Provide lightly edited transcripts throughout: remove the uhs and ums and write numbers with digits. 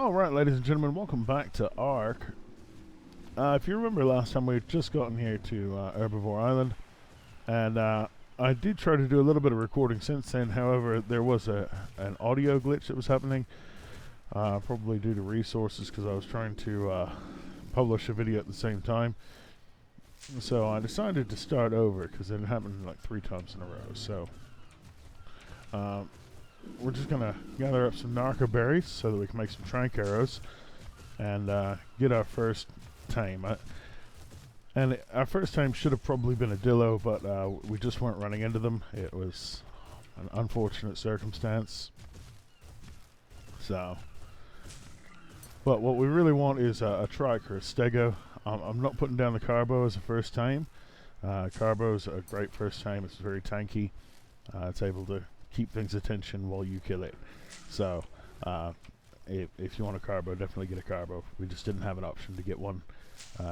Alright, ladies and gentlemen, welcome back to Ark. If you remember last time, we had just gotten here to Herbivore Island, and I did try to do a little bit of recording since then. However, there was an audio glitch that was happening, probably due to resources, because I was trying to publish a video at the same time. So I decided to start over, because it happened like 3 times in a row. So we're just going to gather up some narco berries so that we can make some Tranq arrows and get our first tame. And our first tame should have probably been a dillo, but we just weren't running into them. It was an unfortunate circumstance. So, but what we really want is a trike or a stego. I'm not putting down the carbo as a first tame. Carbo is a great first tame. It's very tanky. It's able to keep things attention while you kill it. So if you want a carbo, definitely get a carbo. We just didn't have an option to get one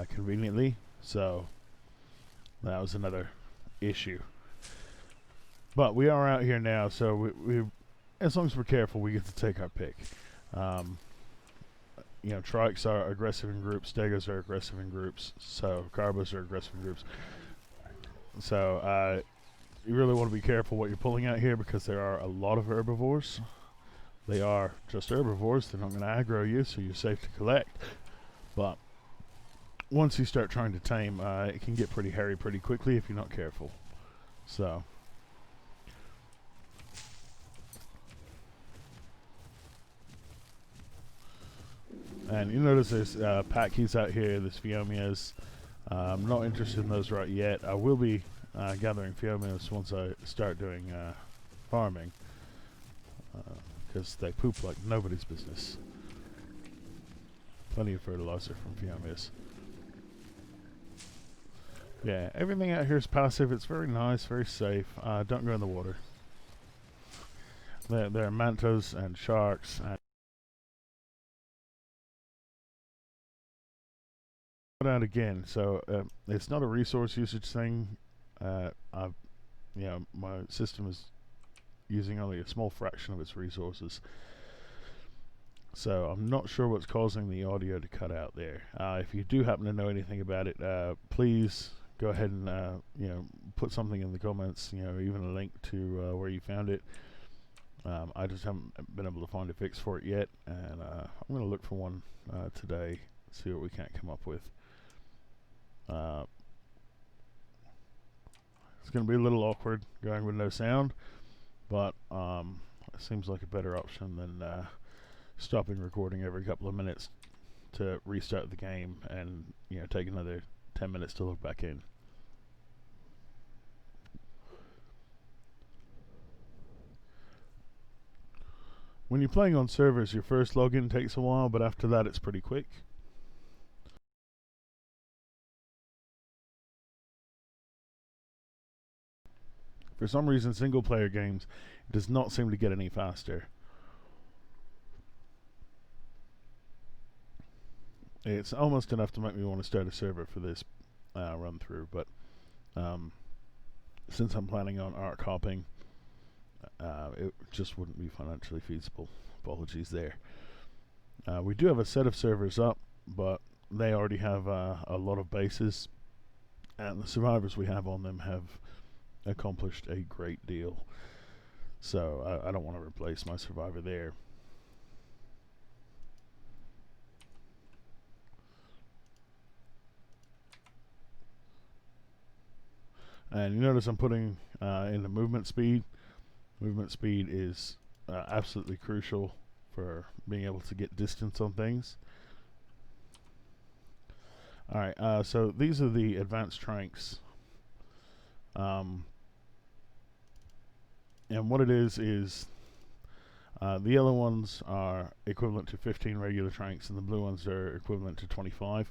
conveniently, so that was another issue. But we are out here now, so we as long as we're careful, we get to take our pick. You know, trikes are aggressive in groups, stegos are aggressive in groups, so carbos are aggressive in groups. So you really want to be careful what you're pulling out here, because there are a lot of herbivores. They are just herbivores. They're not going to aggro you, so you're safe to collect. But once you start trying to tame, it can get pretty hairy pretty quickly if you're not careful. So and you notice there's pack keys out here, there's Phiomias. I'm not interested in those right yet. I will be gathering Phiomias once I start doing farming, because they poop like nobody's business. Plenty of fertilizer from Phiomias. Yeah, everything out here is passive. It's very nice, very safe. Don't go in the water. There are mantos and sharks and out again. So it's not a resource usage thing. My system is using only a small fraction of its resources, so I'm not sure what's causing the audio to cut out there. If you do happen to know anything about it, please go ahead and put something in the comments, even a link to where you found it. I just haven't been able to find a fix for it yet, and I'm going to look for one today, see what we can't come up with. It's going to be a little awkward going with no sound, but it seems like a better option than stopping recording every couple of minutes to restart the game and take another 10 minutes to log back in. When you're playing on servers, your first login takes a while, but after that it's pretty quick. For some reason, single player games, it does not seem to get any faster. It's almost enough to make me want to start a server for this run through, but since I'm planning on arc hopping, it just wouldn't be financially feasible. Apologies there. We do have a set of servers up, but they already have a lot of bases, and the survivors we have on them have accomplished a great deal, so I don't want to replace my survivor there. And you notice I'm putting in the movement speed. Movement speed is absolutely crucial for being able to get distance on things. Alright, so these are the advanced Tranqs. And what it is the yellow ones are equivalent to 15 regular Tranqs, and the blue ones are equivalent to 25.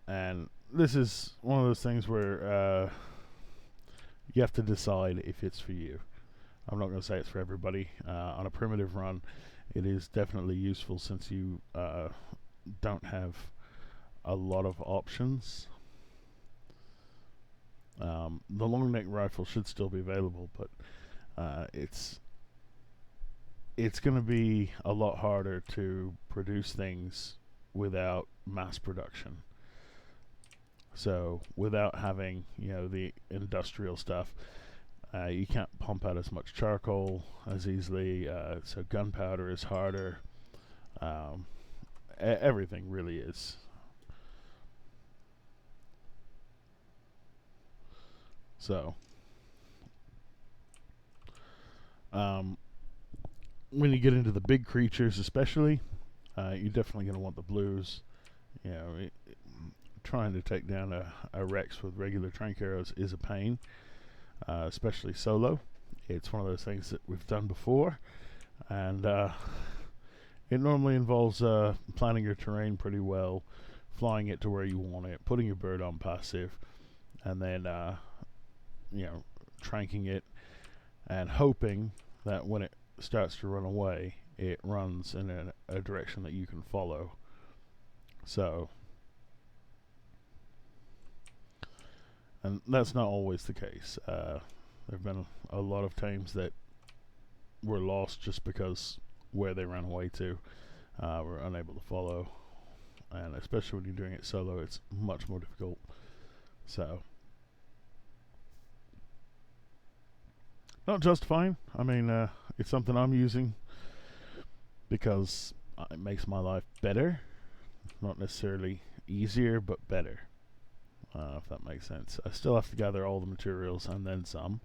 And this is one of those things where you have to decide if it's for you. I'm not going to say it's for everybody. On a primitive run, it is definitely useful, since you don't have a lot of options. The long neck rifle should still be available, but it's going to be a lot harder to produce things without mass production. So without having, you know, the industrial stuff, you can't pump out as much charcoal as easily. So gunpowder is harder. Everything really is. So when you get into the big creatures, especially, you're definitely going to want the blues. You know, trying to take down a Rex with regular Tranq arrows is a pain, especially solo. It's one of those things that we've done before, and it normally involves planning your terrain pretty well, flying it to where you want it, putting your bird on passive, and then you know, tranking it and hoping that when it starts to run away, it runs in a direction that you can follow. So, and that's not always the case. There have been a lot of times that were lost just because where they ran away to, we're unable to follow, and especially when you're doing it solo, it's much more difficult. So, not just fine. I mean, it's something I'm using because it makes my life better. Not necessarily easier, but better. If that makes sense. I still have to gather all the materials and then some.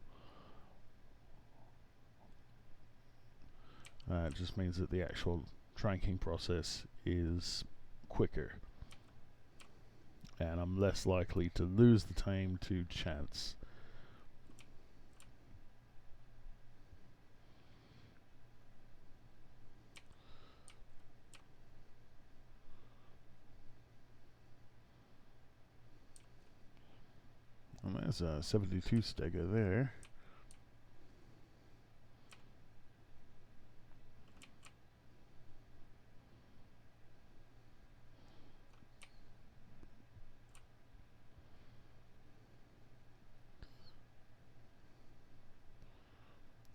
It just means that the actual tranking process is quicker. And I'm less likely to lose the tame to chance. And there's a 72 stego there.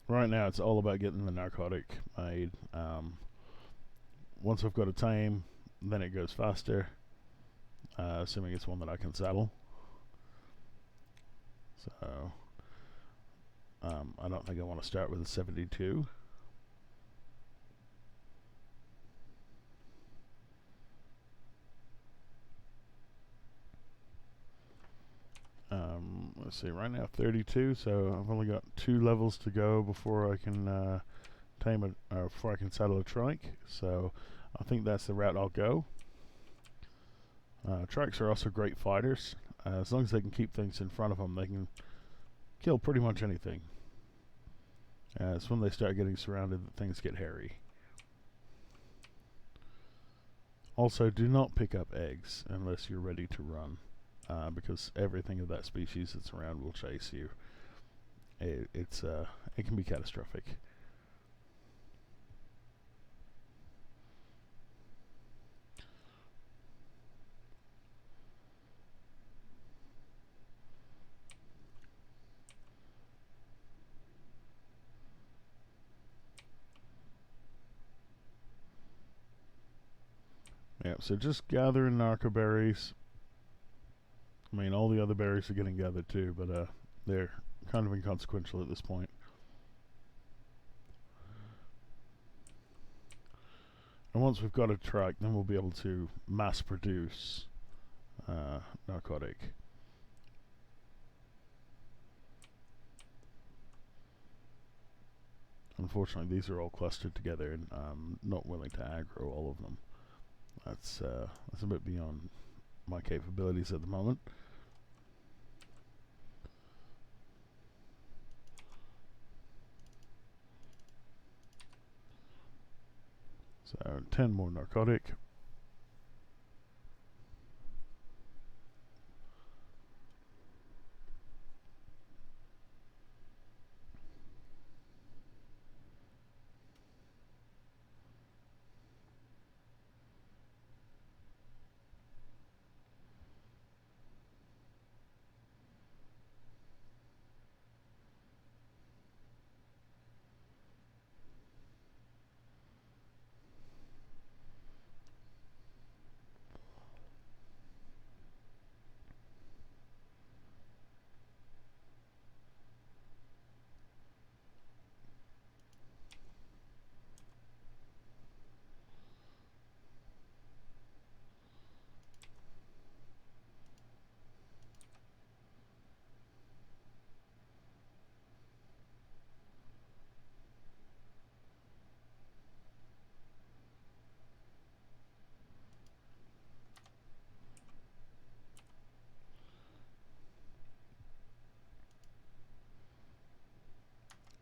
Right now it's all about getting the narcotic made. Once I've got a tame, then it goes faster, assuming it's one that I can saddle. So I don't think I want to start with a 72. Let's see, right now 32, so I've only got 2 levels to go before I can tame before I can saddle a trike. So I think that's the route I'll go. Trikes are also great fighters. As long as they can keep things in front of them, they can kill pretty much anything. It's when they start getting surrounded that things get hairy. Also, do not pick up eggs unless you're ready to run, because everything of that species that's around will chase you. It can be catastrophic. Yeah, so just gathering narco berries. I mean, all the other berries are getting gathered too, but they're kind of inconsequential at this point. And once we've got a trike, then we'll be able to mass produce narcotic. Unfortunately, these are all clustered together, and I'm not willing to aggro all of them. That's a bit beyond my capabilities at the moment. So 10 more narcotic.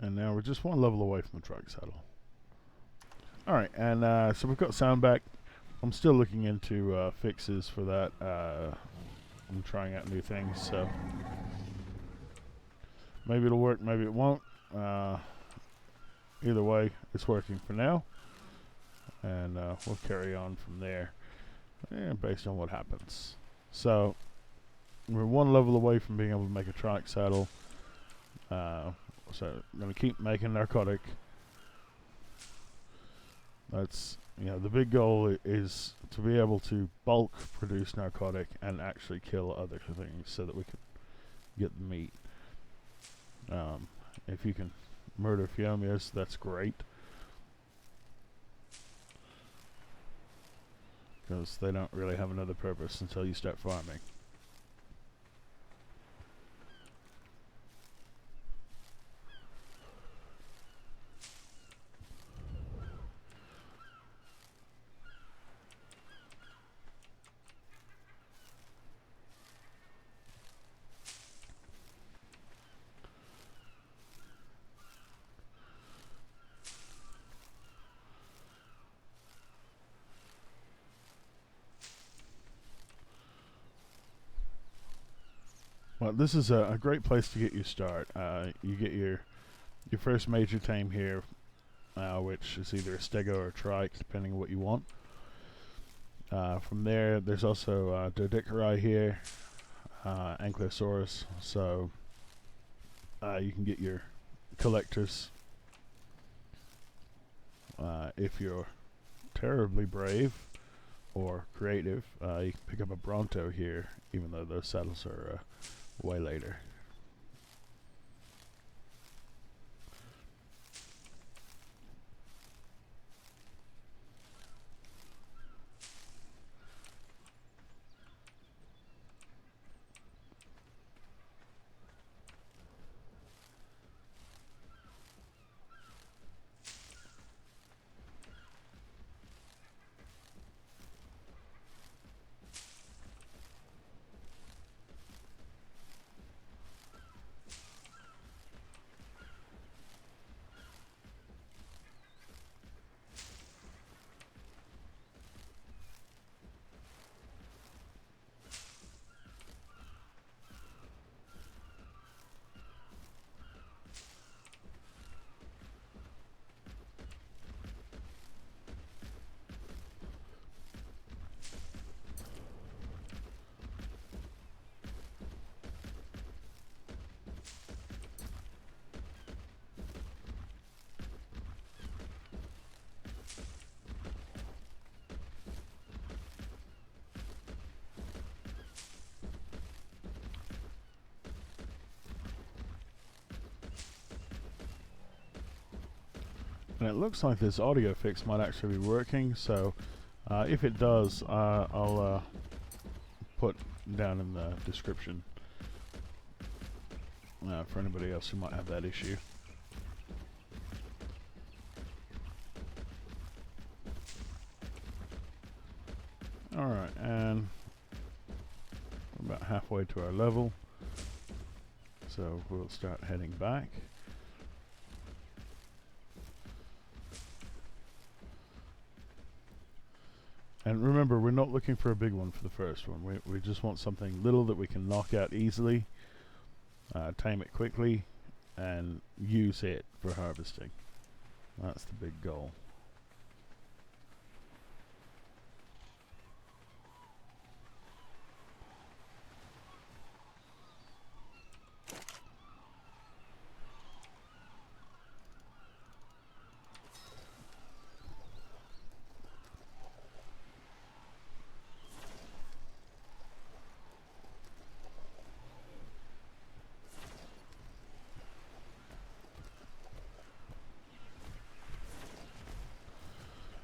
And now we're just one level away from the truck saddle. Alright, and so we've got sound back. I'm still looking into fixes for that. I'm trying out new things, so maybe it'll work, maybe it won't. Either way, it's working for now, and we'll carry on from there, based on what happens. So we're one level away from being able to make a trike saddle. So I'm going to keep making narcotic. That's, you know, the big goal is to be able to bulk produce narcotic and actually kill other things so that we can get the meat. If you can murder Fiomias, that's great, because they don't really have another purpose until you start farming. Well, this is a great place to get your start. You get your first major tame here, which is either a stego or a trike, depending on what you want. From there, there's also Dodicari here, Ankylosaurus, so you can get your collectors. If you're terribly brave or creative, you can pick up a Bronto here, even though those saddles are way later. And it looks like this audio fix might actually be working, so if it does, I'll put down in the description for anybody else who might have that issue. Alright, and we're about halfway to our level, so we'll start heading back. And remember, we're not looking for a big one for the first one. We just want something little that we can knock out easily, tame it quickly, and use it for harvesting. That's the big goal.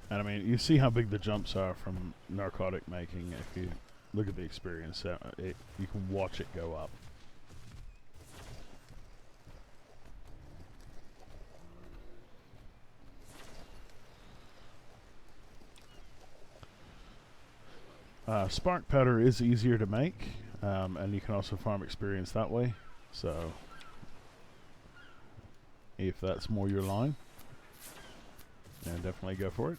And I mean, you see how big the jumps are from narcotic making. If you look at the experience, you can watch it go up. Spark powder is easier to make, and you can also farm experience that way. So if that's more your line. Yeah, definitely go for it.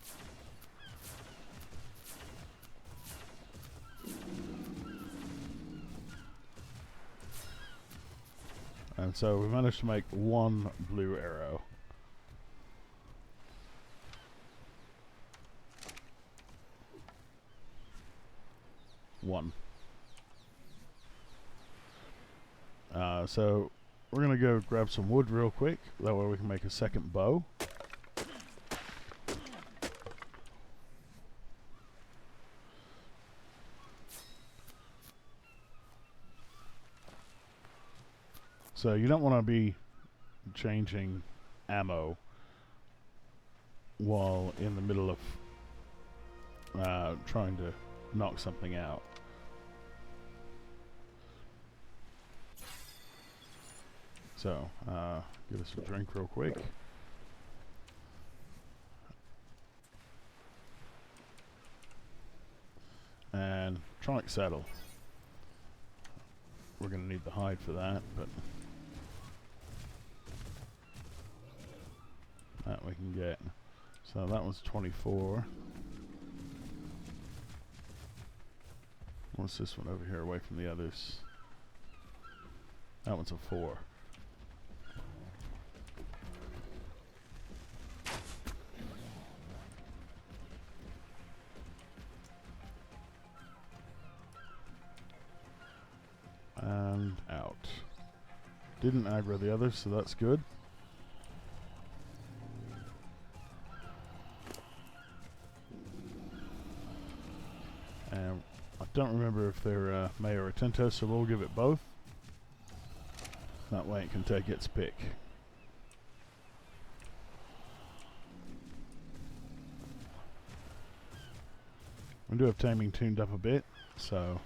And so we managed to make one blue arrow. One. So we're going to go grab some wood real quick. That way we can make a second bow. So you don't want to be changing ammo while in the middle of trying to knock something out. So, give us a drink real quick. And Tranq saddle. We're going to need the hide for that, but that we can get. So that one's 24. What's this one over here away from the others? That one's a 4. And out. Didn't aggro the others, so that's good. And I don't remember if they're May or Atento, so we'll give it both. That way it can take its pick. We do have taming tuned up a bit, so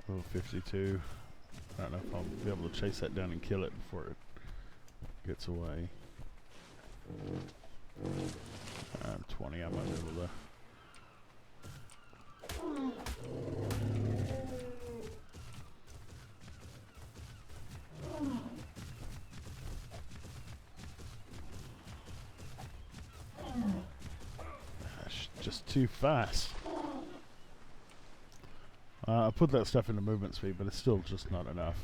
level 52. I don't know if I'll be able to chase that down and kill it before it gets away. 20, I might be able to. That's just too fast. I put that stuff into movement speed, but it's still just not enough.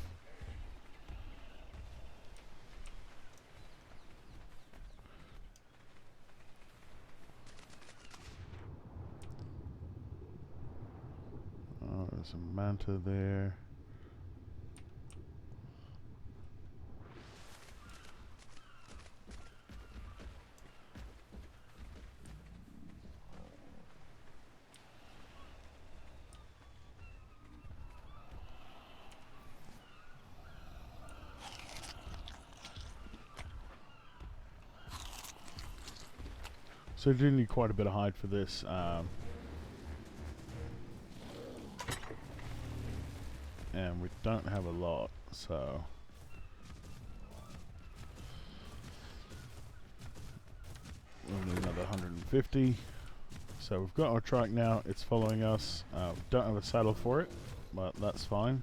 Oh, there's a manta there. So you do need quite a bit of hide for this. And we don't have a lot, so we'll need another 150. So we've got our trike now, it's following us. We don't have a saddle for it, but that's fine.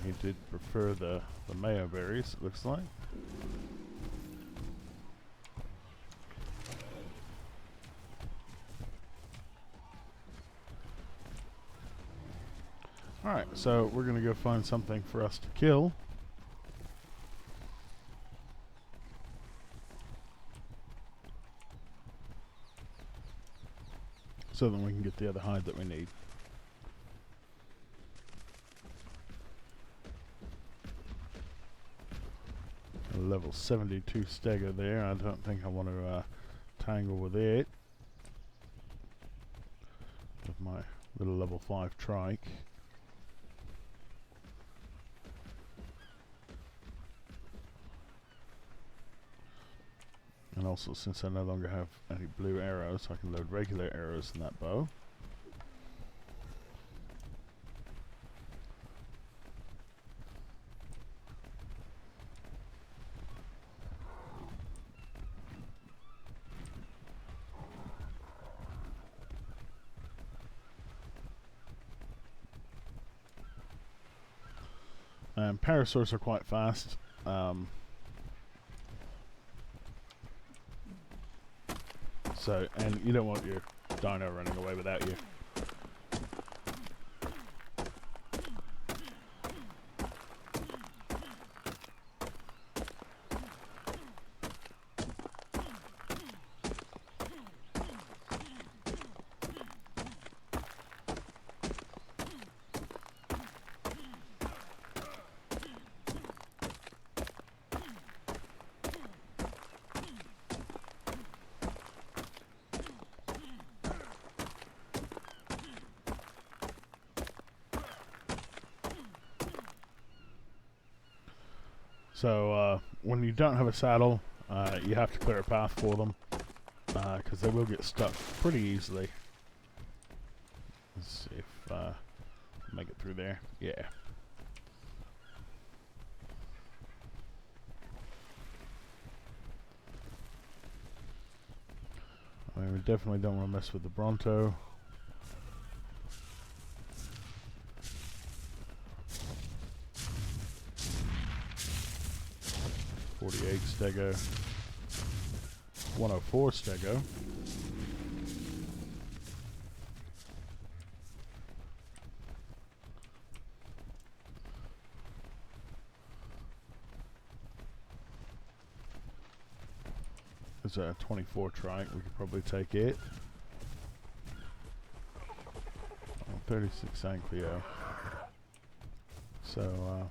He did prefer the mayo berries, it looks like. Alright, so we're going to go find something for us to kill. So that we can get the other hide that we need. A level 72 stego there. I don't think I want to tangle with it. With my little level 5 trike. And also, since I no longer have any blue arrows, I can load regular arrows in that bow. And parasaurs are quite fast. So, and you don't want your dino running away without you. So when you don't have a saddle, you have to clear a path for them, because they will get stuck pretty easily. Let's see if make it through there. Yeah. I mean, we definitely don't want to mess with the Bronto. Stego, 104 Stego. There's a 24 Tranq, we could probably take it. 36 Ankleo. So,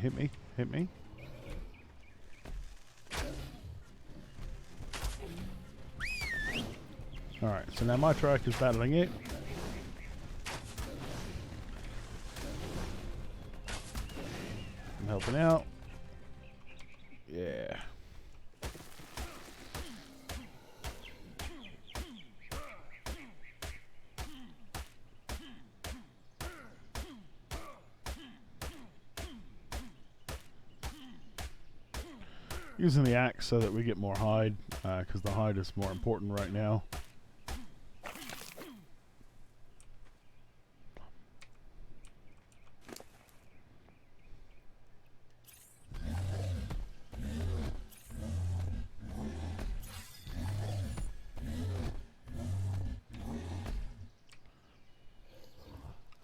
hit me, hit me. Alright, so now my truck is battling it. I'm helping out. Yeah. Using the axe so that we get more hide, because the hide is more important right now.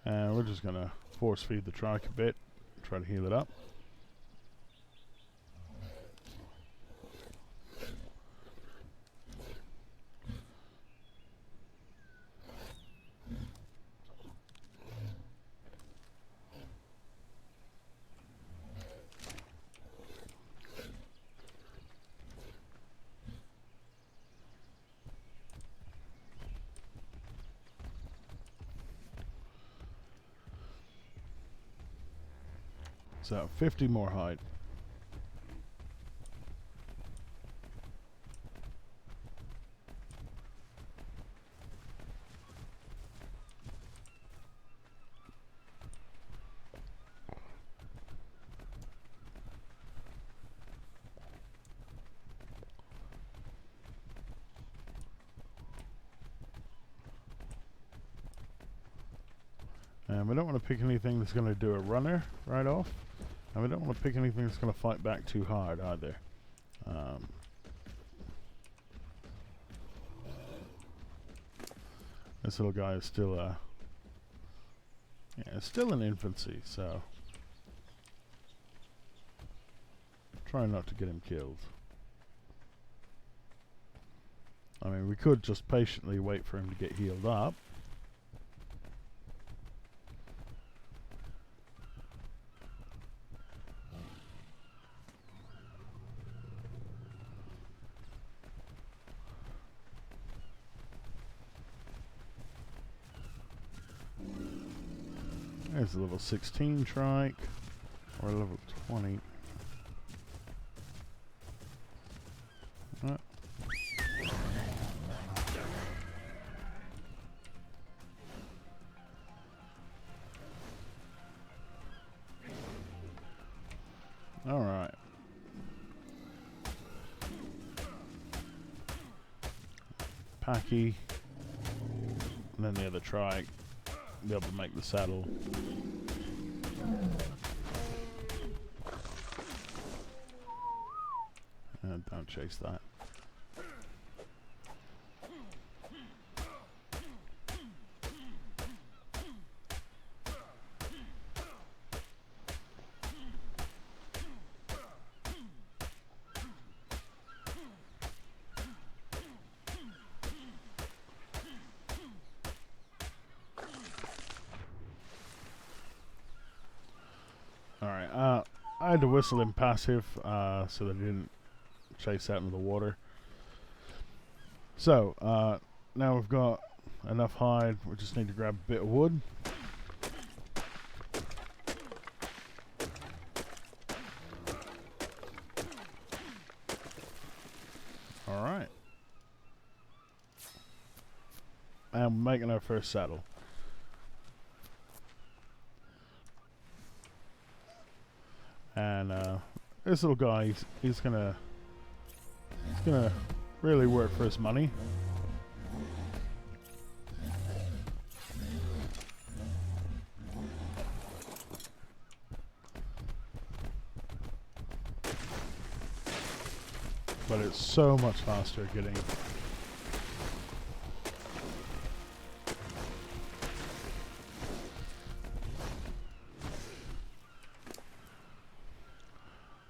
And we're just going to force feed the Tranq a bit, try to heal it up. So 50 more hide. And we don't want to pick anything that's going to do a runner right off. And we don't want to pick anything that's going to fight back too hard either. This little guy is still still in infancy, so try not to get him killed. I mean, we could just patiently wait for him to get healed up. There's a level 16 trike, or a level 20. Alright. Packy. And then the other trike. Be able to make the saddle. And don't chase that. Alright, I had to whistle in passive so that he didn't chase out into the water. So, now we've got enough hide, we just need to grab a bit of wood. Alright. And we're making our first saddle. And this little guy, he's gonna really work for his money. But it's so much faster getting.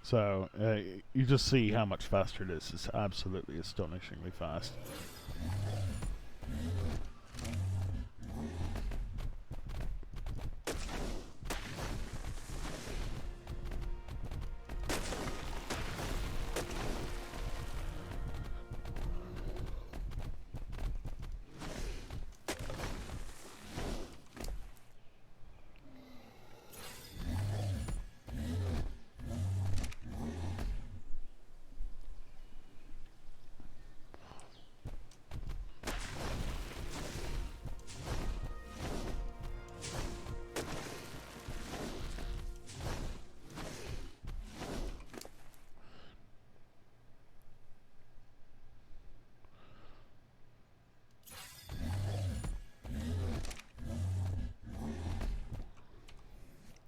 So, you just see how much faster it is. It's absolutely astonishingly fast.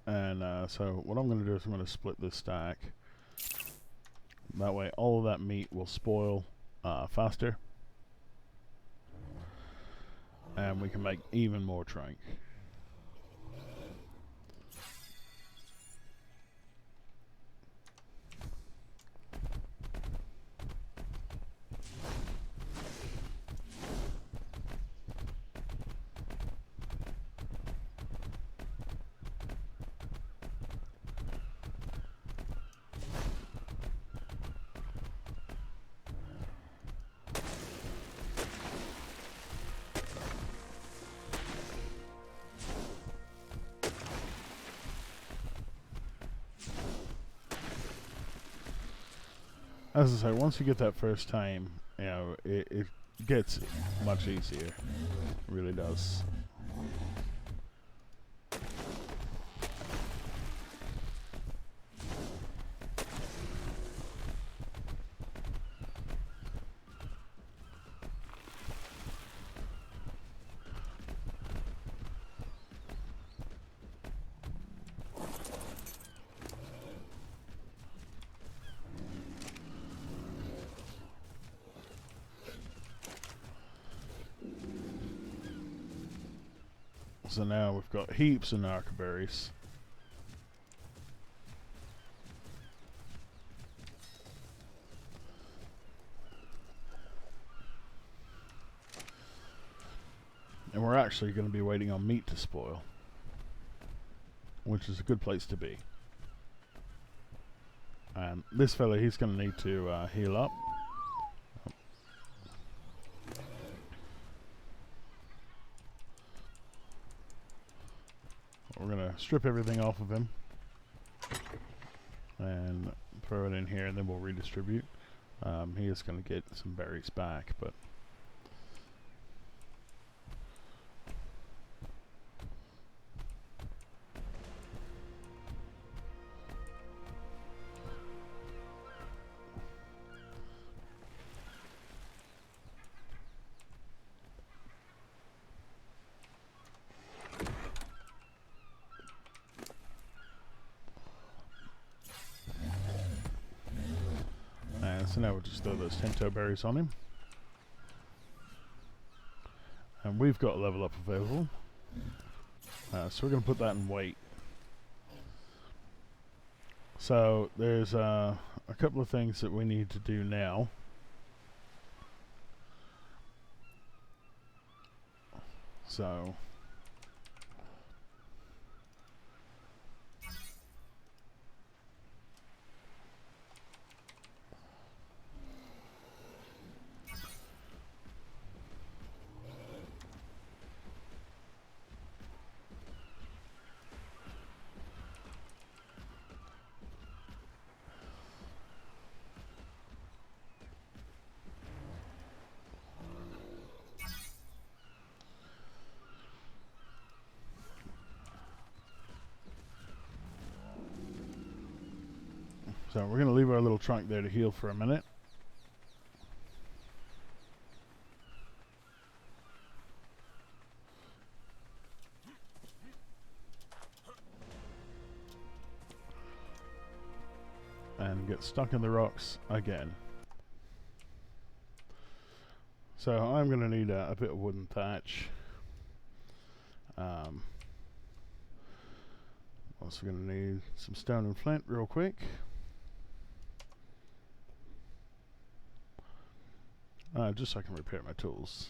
And so what I'm going to do is I'm going to split this stack. That way all of that meat will spoil faster. And we can make even more Tranq. As I say, once you get that first time, you know, it gets much easier. It really does. So now we've got heaps of narcoberries. And we're actually going to be waiting on meat to spoil, which is a good place to be. And this fella, he's going to need to heal up. We're going to strip everything off of him and throw it in here, and then we'll redistribute. He is going to get some berries back, but so now we'll just throw those Tinto berries on him. And we've got a level up available. So we're going to put that in weight. So there's a couple of things that we need to do now. So we're going to leave our little trunk there to heal for a minute. And get stuck in the rocks again. So I'm going to need a bit of wooden thatch. Also going to need some stone and flint real quick. Just so I can repair my tools.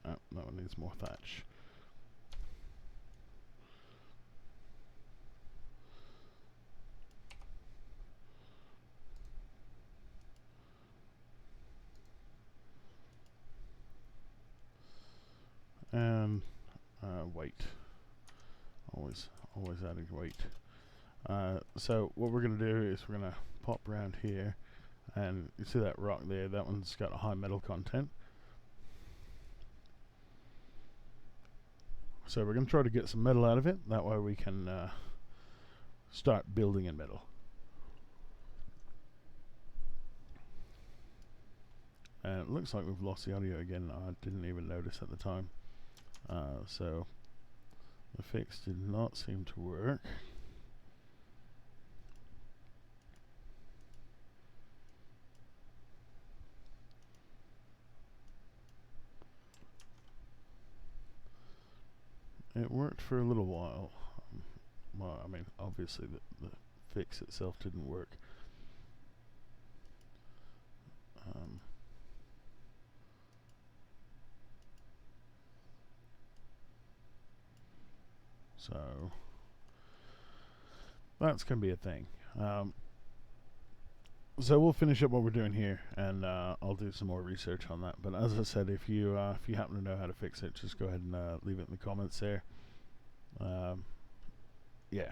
Oh, that one needs more thatch. And weight. Always adding weight. So what we're going to do is we're going to pop around here, and you see that rock there, that one's got a high metal content. So we're going to try to get some metal out of it, that way we can start building in metal. And it looks like we've lost the audio again. I didn't even notice at the time. So the fix did not seem to work. It worked for a little while. Well, I mean, obviously the fix itself didn't work. So that's going to be a thing. So we'll finish up what we're doing here, and I'll do some more research on that. But as I said, if you happen to know how to fix it, just go ahead and leave it in the comments there. Yeah.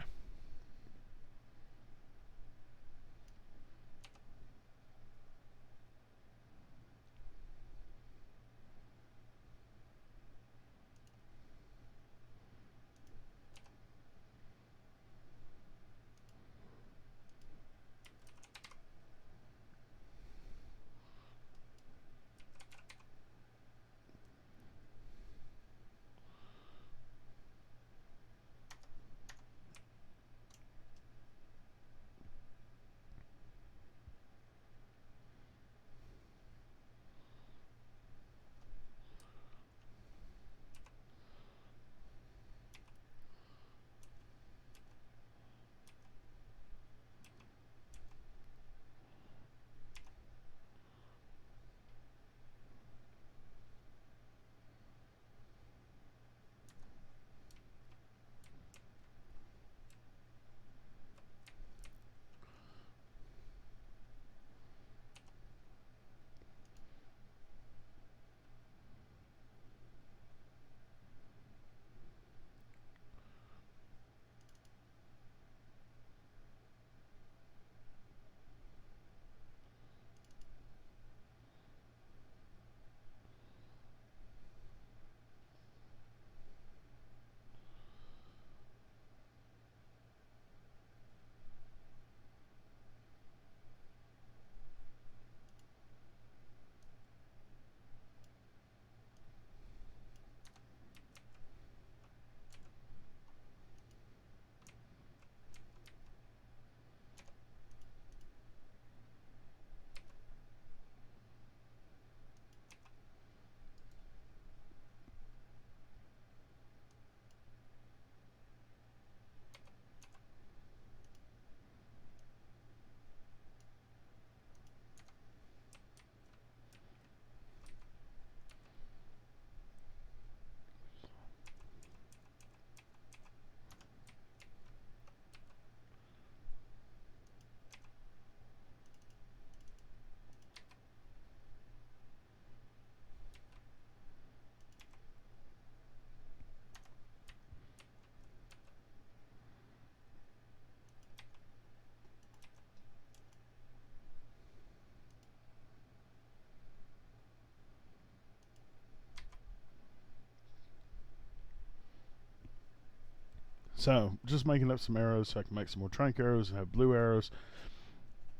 So, just making up some arrows so I can make some more Tranq arrows and have blue arrows.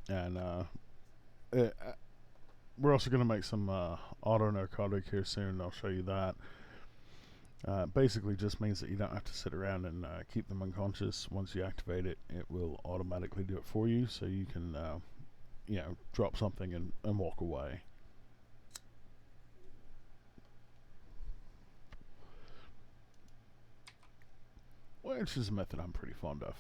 And we're also going to make some auto narcotic here soon. I'll show you that. Basically just means that you don't have to sit around and keep them unconscious. Once you activate it, it will automatically do it for you, so you can drop something and walk away. Which is a method I'm pretty fond of.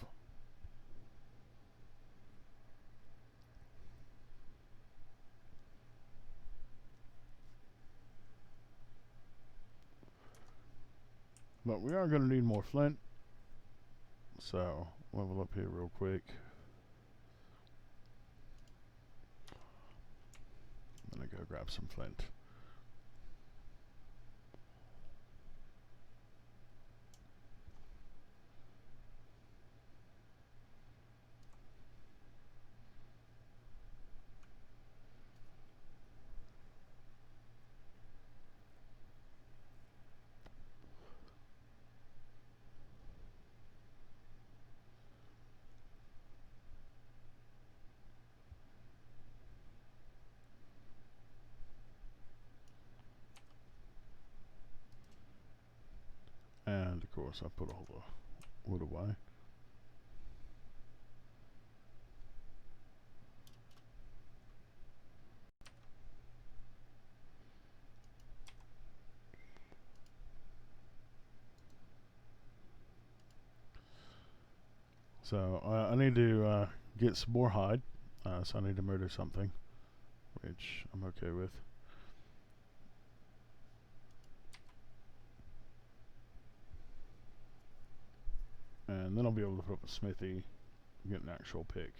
But we are going to need more flint, so level up here real quick. I'm going to go grab some flint. And of course I put all the wood away. So I need to get some more hide, so I need to murder something, which I'm okay with. And then I'll be able to put up a smithy and get an actual pick.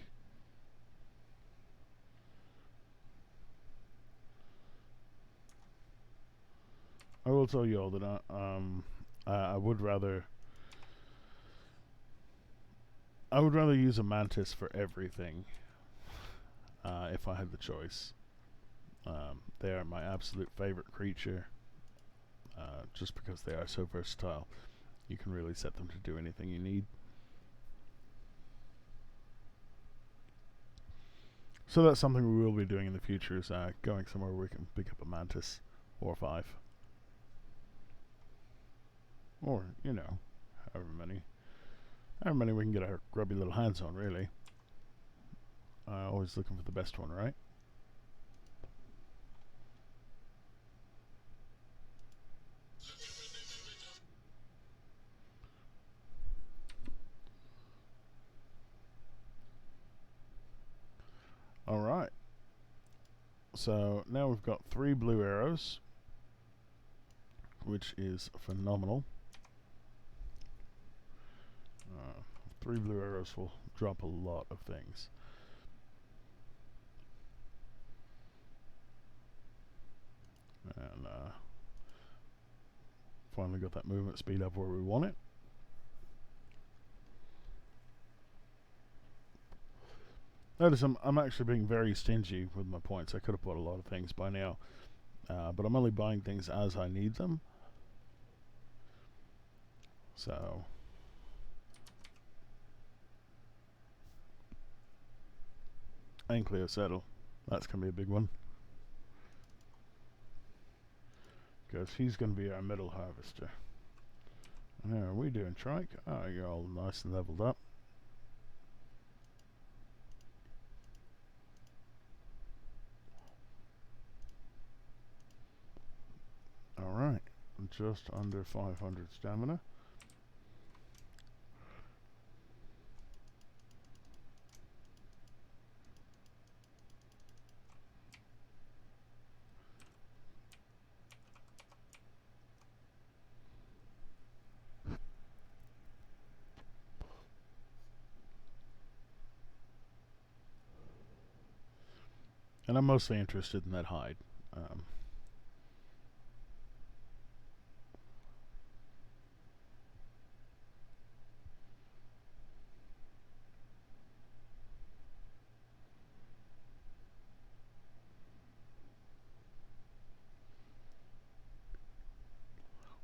I will tell you all that I would rather use a mantis for everything if I had the choice. They are my absolute favorite creature, just because they are so versatile. You can really set them to do anything you need. So that's something we will be doing in the future, is going somewhere where we can pick up a mantis or 5. Or, however many we can get our grubby little hands on, really. Always looking for the best one, right? Alright. So now we've got 3 blue arrows, which is phenomenal. 3 blue arrows will drop a lot of things. And finally got that movement speed up where we want it. Notice I'm actually being very stingy with my points. I could have bought a lot of things by now, but I'm only buying things as I need them. So and Cleo Settle, that's gonna be a big one, because he's gonna be our middle harvester. How are we doing, Trike? Oh, you're all nice and leveled up. Alright, just under 500 stamina. And I'm mostly interested in that hide.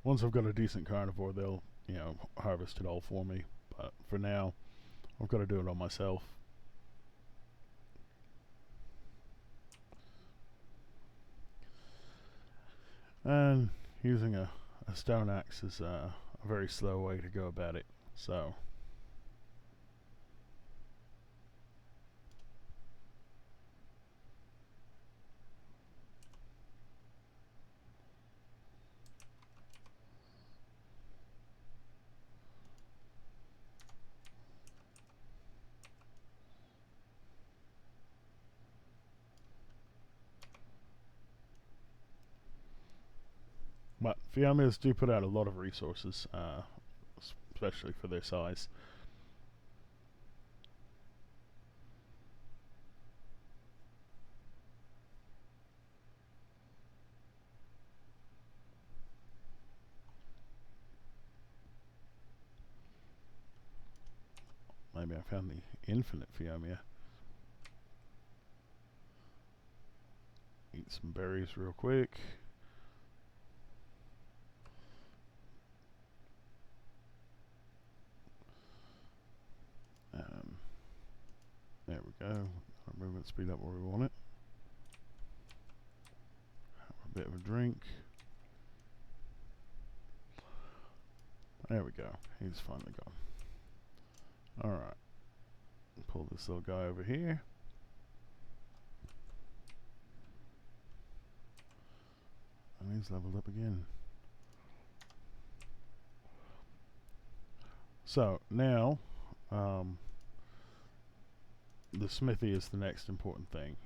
Once I've got a decent carnivore, they'll, harvest it all for me. but for now I've got to do it on myself. And using a stone axe is a very slow way to go about it, so but Fiameas do put out a lot of resources, especially for their size. Maybe I found the infinite Fiamea. Eat some berries real quick. There we go. Our movement speed up where we want it. Have a bit of a drink. There we go. He's finally gone. Alright. Pull this little guy over here. And he's leveled up again. So, now, the smithy is the next important thing.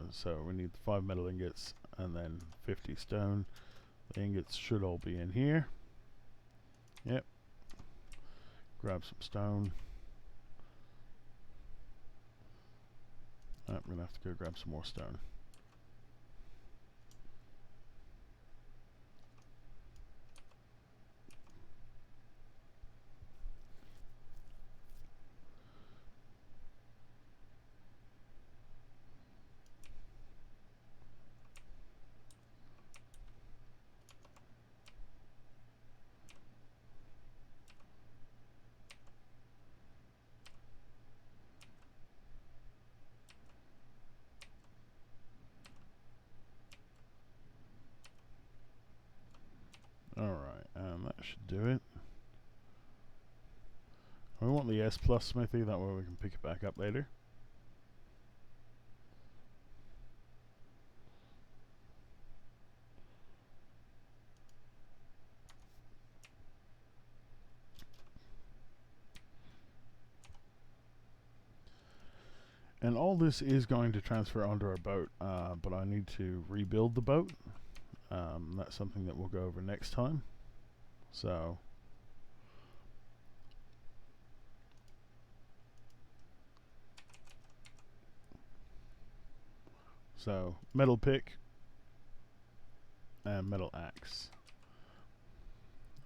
So we need 5 metal ingots and then 50 stone. The ingots should all be in here. Yep. Grab some stone. I'm gonna have to go grab some more stone. Alright, that should do it. We want the S plus smithy, that way we can pick it back up later. And all this is going to transfer onto our boat, but I need to rebuild the boat. That's something that we'll go over next time. So metal pick and metal axe.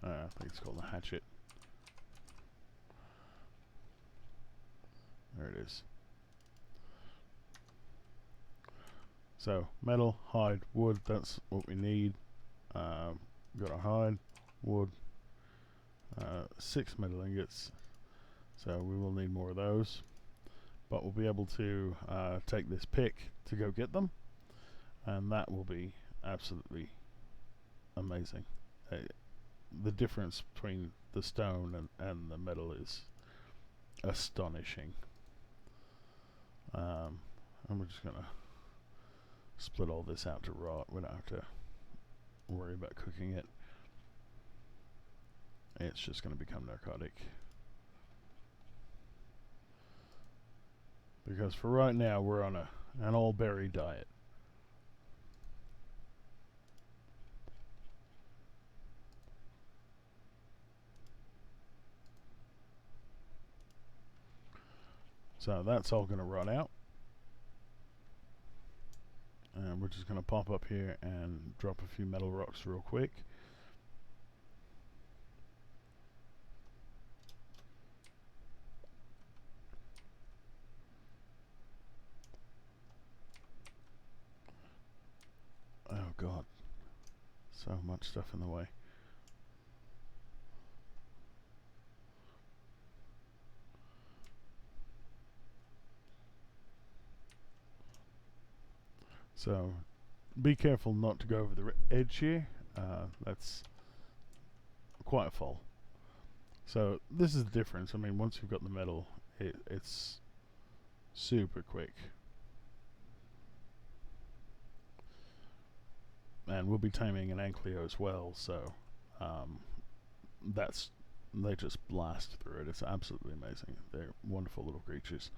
I think it's called a hatchet. There it is. So metal, hide, wood, that's what we need. Got our hide, wood, 6 metal ingots, so we will need more of those, but we'll be able to take this pick to go get them, and that will be absolutely amazing. The difference between the stone and the metal is astonishing. And we're just gonna split all this out to raw. We don't have to worry about cooking it. It's just going to become narcotic. Because for right now we're on an all berry diet. So that's all going to run out. And we're just going to pop up here and drop a few metal rocks real quick. Oh god, so much stuff in the way. So be careful not to go over the edge here. That's quite full. So this is the difference. I mean, once you've got the metal, it's super quick. And we'll be taming an Ankylo as well, so they just blast through it. It's absolutely amazing. They're wonderful little creatures.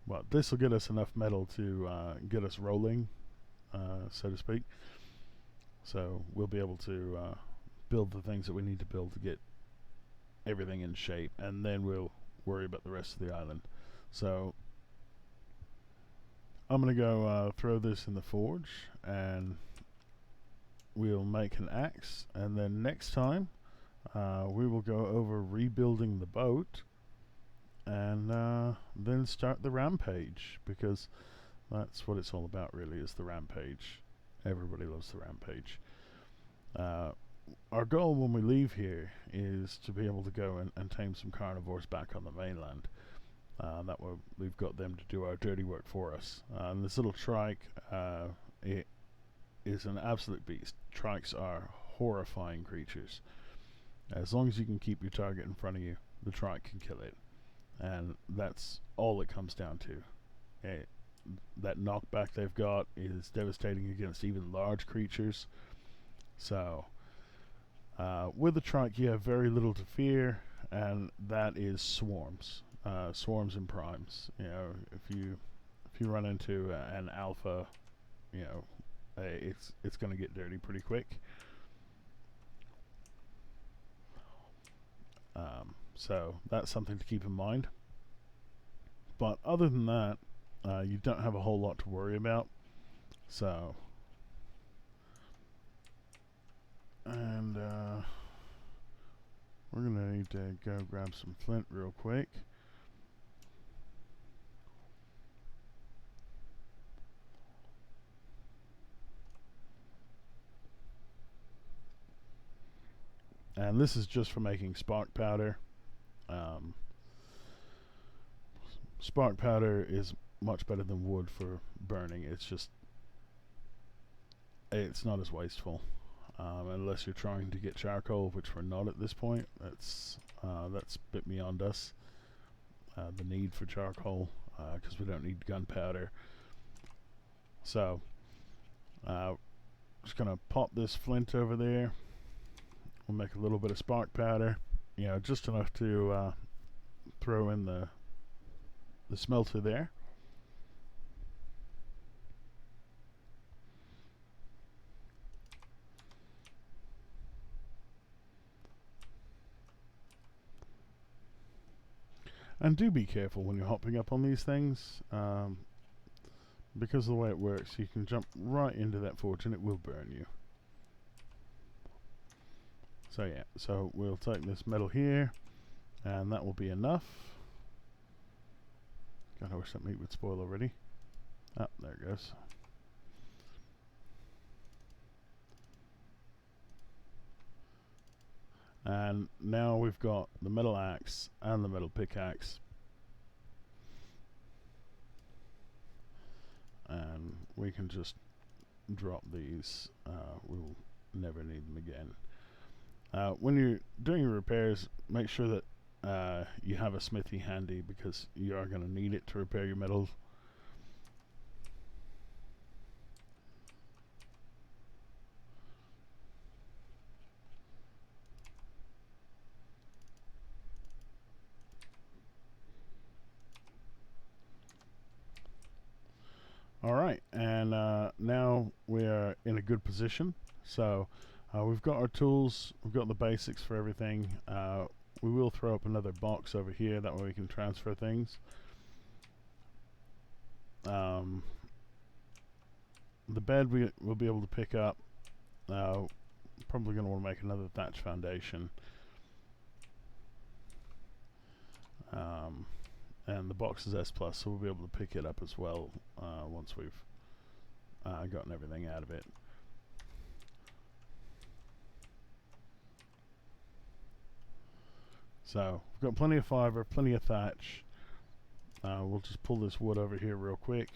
Well, this will get us enough metal to get us rolling, so to speak. So we'll be able to build the things that we need to build to get everything in shape, and then we'll worry about the rest of the island. So I'm going to go throw this in the forge, and we'll make an axe, and then next time we will go over rebuilding the boat, and then start the rampage, because that's what it's all about, really, is the rampage. Everybody loves the rampage. Our goal when we leave here is to be able to go and tame some carnivores back on the mainland. That way we've got them to do our dirty work for us. And this little trike, it is an absolute beast. Trikes are horrifying creatures. As long as you can keep your target in front of you, the trike can kill it. And that's all it comes down to. That knockback they've got is devastating against even large creatures. So with the trike you have very little to fear, and that is swarms. Swarms and primes. You know, if you run into an alpha, you know, it's going to get dirty pretty quick. So that's something to keep in mind. But other than that, you don't have a whole lot to worry about. So, and we're gonna need to go grab some flint real quick. And this is just for making spark powder. Spark powder is much better than wood for burning. It's not as wasteful, unless you're trying to get charcoal, which we're not at this point. That's a bit beyond us, the need for charcoal, because we don't need gunpowder. So just gonna pop this flint over there. We'll make a little bit of spark powder, you know, just enough to throw in the smelter there. And do be careful when you're hopping up on these things, because of the way it works, you can jump right into that forge and it will burn you. So yeah, so we'll take this metal here, and that will be enough. God, I wish that meat would spoil already. Ah, there it goes. And now we've got the metal axe and the metal pickaxe. And we can just drop these. We'll never need them again. When you're doing your repairs, make sure that you have a smithy handy, because you are going to need it to repair your metals. Alright, and now we are in a good position. So we've got our tools, we've got the basics for everything. We will throw up another box over here, that way we can transfer things. The bed we'll be able to pick up. Probably going to want to make another thatch foundation. And the box is S+, so we'll be able to pick it up as well once we've gotten everything out of it. So we've got plenty of fiber, plenty of thatch. We'll just pull this wood over here real quick,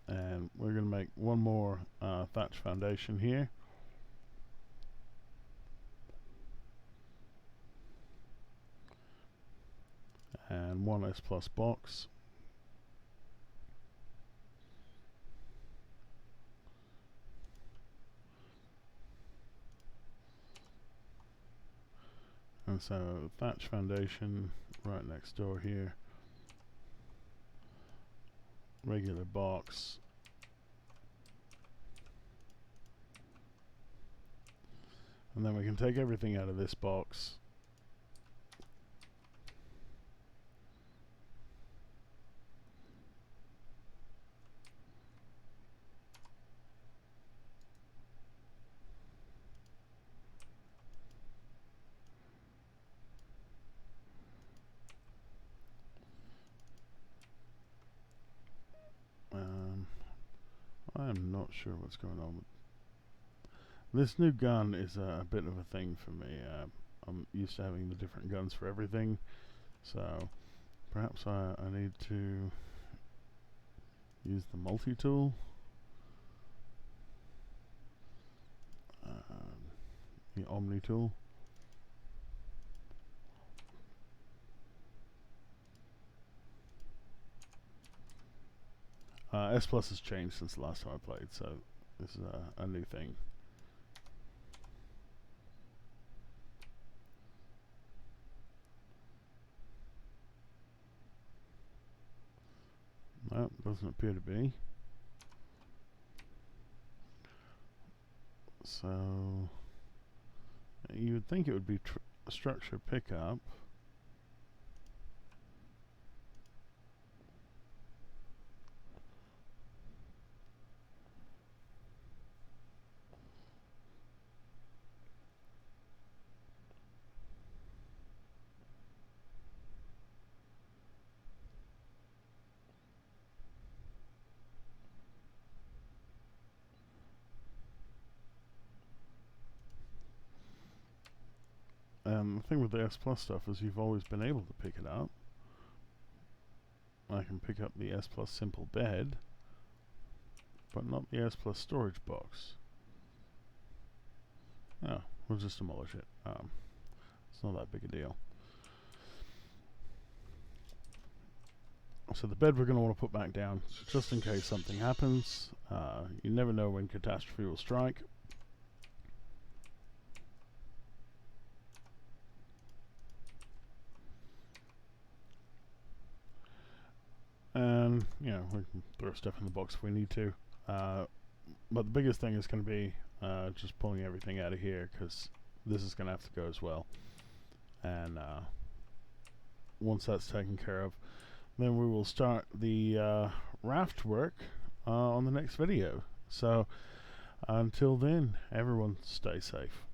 and we're going to make one more thatch foundation here. And one S+ box. And so thatch foundation right next door here. Regular box. And then we can take everything out of this box. I'm not sure what's going on with this new gun. Is a bit of a thing for me. I'm used to having the different guns for everything, so perhaps I need to use the multi-tool. The Omni tool. S+ has changed since the last time I played, so this is a new thing. Well, doesn't appear to be. So you would think it would be structure pickup. The thing with the S+ stuff is you've always been able to pick it up. I can pick up the S+ simple bed, but not the S+ storage box. Oh, we'll just demolish it. It's not that big a deal. So the bed we're going to want to put back down, just in case something happens. You never know when catastrophe will strike. And, you know, we can throw stuff in the box if we need to. But the biggest thing is going to be just pulling everything out of here, because this is going to have to go as well. And once that's taken care of, then we will start the raft work on the next video. So until then, everyone stay safe.